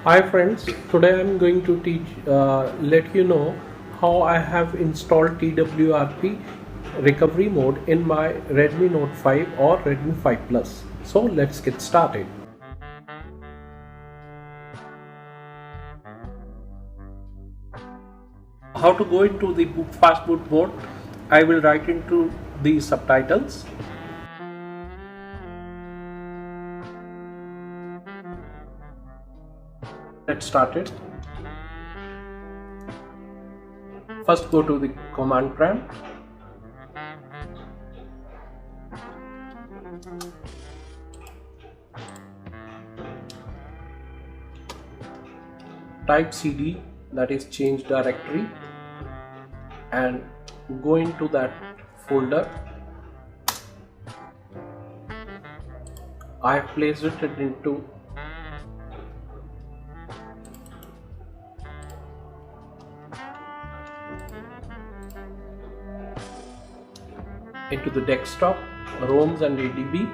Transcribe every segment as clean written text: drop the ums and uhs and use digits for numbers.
Hi friends, today I'm going to let you know how I have installed TWRP Recovery Mode in my Redmi Note 5 or Redmi 5 Plus. So let's get started. How to go into the Fastboot Mode? I will write into the subtitles. Let's start it. First go to the command prompt. Type cd, that is change directory, and go into that folder. I have placed it into the desktop, ROMs and ADB.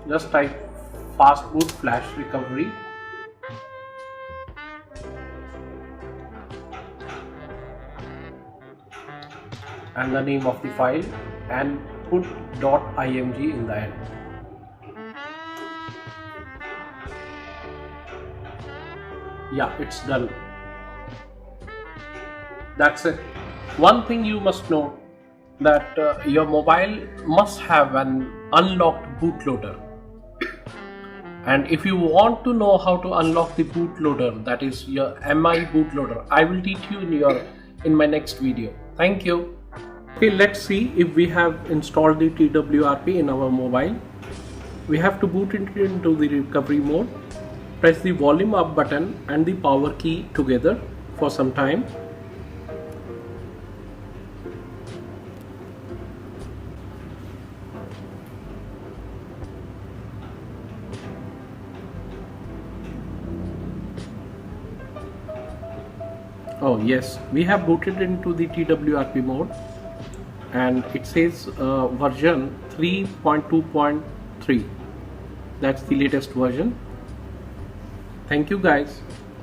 Just type Fastboot Flash Recovery and the name of the file and put .img in the end. Yeah, it's done. That's it. One thing you must know that your mobile must have an unlocked bootloader. And if you want to know how to unlock the bootloader, that is your MI bootloader, I will teach you in my next video. Thank you. Okay, let's see if we have installed the TWRP in our mobile. We have to boot into the recovery mode. Press the volume up button and the power key together for some time. Oh yes, we have booted into the TWRP mode and it says version 3.2.3. That's the latest version. Thank you guys.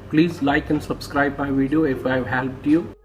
Please like and subscribe my video if I have helped you.